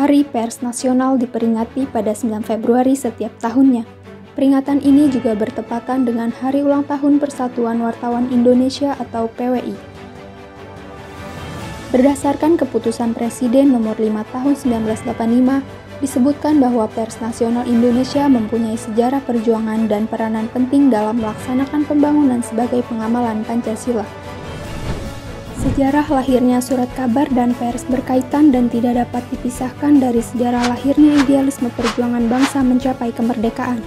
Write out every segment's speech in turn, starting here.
Hari Pers Nasional diperingati pada 9 Februari setiap tahunnya. Peringatan ini juga bertepatan dengan Hari Ulang Tahun Persatuan Wartawan Indonesia atau PWI. Berdasarkan keputusan Presiden nomor 5 tahun 1985, disebutkan bahwa Pers Nasional Indonesia mempunyai sejarah perjuangan dan peranan penting dalam melaksanakan pembangunan sebagai pengamalan Pancasila. Sejarah lahirnya surat kabar dan pers berkaitan dan tidak dapat dipisahkan dari sejarah lahirnya idealisme perjuangan bangsa mencapai kemerdekaan.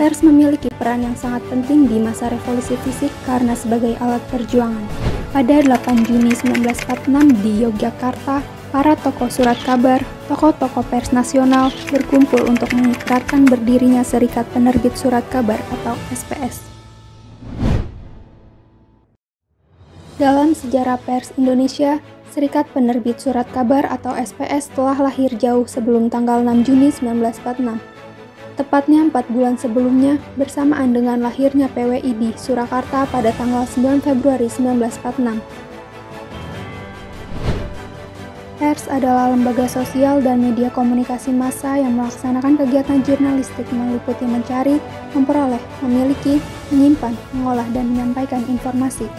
Pers memiliki peran yang sangat penting di masa revolusi fisik karena sebagai alat perjuangan. Pada 8 Juni 1946 di Yogyakarta, para tokoh surat kabar, tokoh-tokoh pers nasional berkumpul untuk mengikrarkan berdirinya Serikat Penerbit Surat Kabar atau SPS. Dalam sejarah pers Indonesia, Serikat Penerbit Surat Kabar atau SPS telah lahir jauh sebelum tanggal 6 Juni 1946. Tepatnya 4 bulan sebelumnya, bersamaan dengan lahirnya PWI di Surakarta pada tanggal 9 Februari 1946. Pers adalah lembaga sosial dan media komunikasi massa yang melaksanakan kegiatan jurnalistik meliputi mencari, memperoleh, memiliki, menyimpan, mengolah, dan menyampaikan informasi.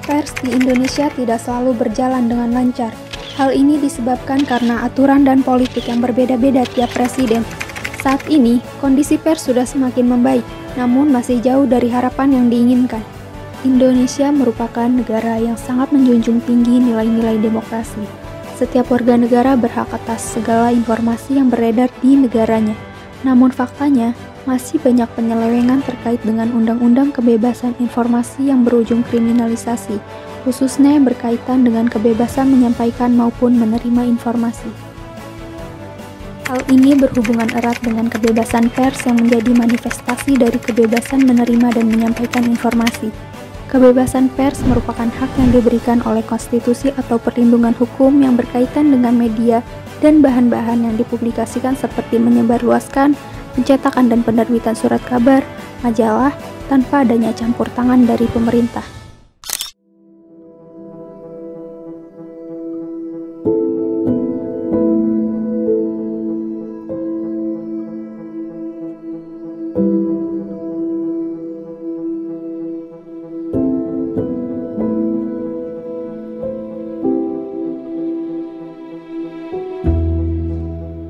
Pers di Indonesia tidak selalu berjalan dengan lancar. Hal ini disebabkan karena aturan dan politik yang berbeda-beda tiap presiden. Saat ini, kondisi pers sudah semakin membaik, namun masih jauh dari harapan yang diinginkan. Indonesia merupakan negara yang sangat menjunjung tinggi nilai-nilai demokrasi. Setiap warga negara berhak atas segala informasi yang beredar di negaranya. Namun faktanya, masih banyak penyelewengan terkait dengan Undang-Undang Kebebasan Informasi yang berujung kriminalisasi, khususnya yang berkaitan dengan kebebasan menyampaikan maupun menerima informasi. Hal ini berhubungan erat dengan kebebasan pers yang menjadi manifestasi dari kebebasan menerima dan menyampaikan informasi. Kebebasan pers merupakan hak yang diberikan oleh konstitusi atau perlindungan hukum yang berkaitan dengan media dan bahan-bahan yang dipublikasikan seperti menyebarluaskan, pencetakan dan penerbitan surat kabar, majalah, tanpa adanya campur tangan dari pemerintah.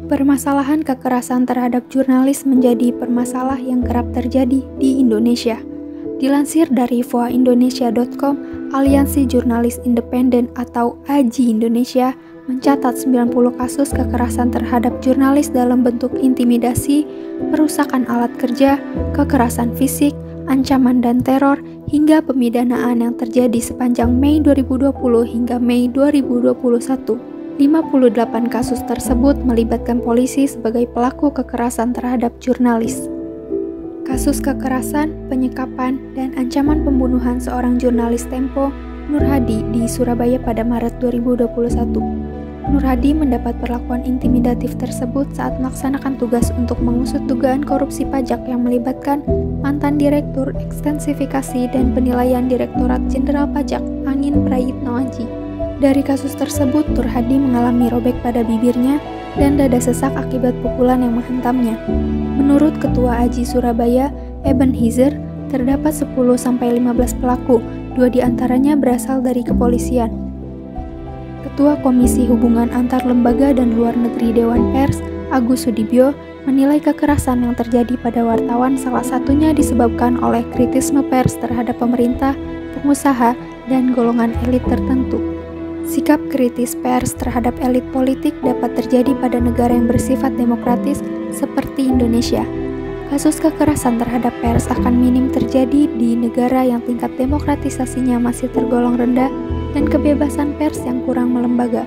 Permasalahan kekerasan terhadap jurnalis menjadi permasalah yang kerap terjadi di Indonesia. Dilansir dari voaindonesia.com, Aliansi Jurnalis Independen atau AJI Indonesia mencatat 90 kasus kekerasan terhadap jurnalis dalam bentuk intimidasi, perusakan alat kerja, kekerasan fisik, ancaman dan teror, hingga pemidanaan yang terjadi sepanjang Mei 2020 hingga Mei 2021. 58 kasus tersebut melibatkan polisi sebagai pelaku kekerasan terhadap jurnalis. Kasus kekerasan, penyekapan, dan ancaman pembunuhan seorang jurnalis Tempo, Nur Hadi, di Surabaya pada Maret 2021. Nur Hadi mendapat perlakuan intimidatif tersebut saat melaksanakan tugas untuk mengusut dugaan korupsi pajak yang melibatkan mantan Direktur Ekstensifikasi dan Penilaian Direktorat Jenderal Pajak Angin Prayitno Aji. Dari kasus tersebut, Nur Hadi mengalami robek pada bibirnya dan dada sesak akibat pukulan yang menghantamnya. Menurut Ketua AJI Surabaya, Eben Hizer, terdapat 10-15 pelaku, 2 diantaranya berasal dari kepolisian. Ketua Komisi Hubungan Antar Lembaga dan Luar Negeri Dewan Pers, Agus Sudibyo, menilai kekerasan yang terjadi pada wartawan salah satunya disebabkan oleh kritisme pers terhadap pemerintah, pengusaha, dan golongan elit tertentu. Sikap kritis pers terhadap elit politik dapat terjadi pada negara yang bersifat demokratis seperti Indonesia. Kasus kekerasan terhadap pers akan minim terjadi di negara yang tingkat demokratisasinya masih tergolong rendah dan kebebasan pers yang kurang melembaga.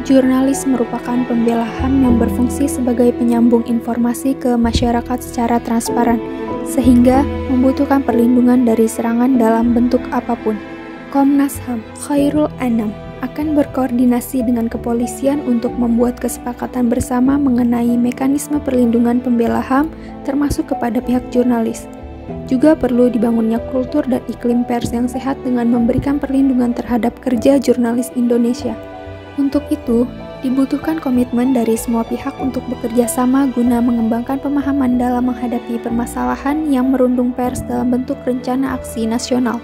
Jurnalis merupakan pembela HAM yang berfungsi sebagai penyambung informasi ke masyarakat secara transparan, sehingga membutuhkan perlindungan dari serangan dalam bentuk apapun. Komnas HAM Khairul Anam akan berkoordinasi dengan kepolisian untuk membuat kesepakatan bersama mengenai mekanisme perlindungan pembela HAM termasuk kepada pihak jurnalis. Juga perlu dibangunnya kultur dan iklim pers yang sehat dengan memberikan perlindungan terhadap kerja jurnalis Indonesia. Untuk itu, dibutuhkan komitmen dari semua pihak untuk bekerja sama guna mengembangkan pemahaman dalam menghadapi permasalahan yang merundung pers dalam bentuk rencana aksi nasional.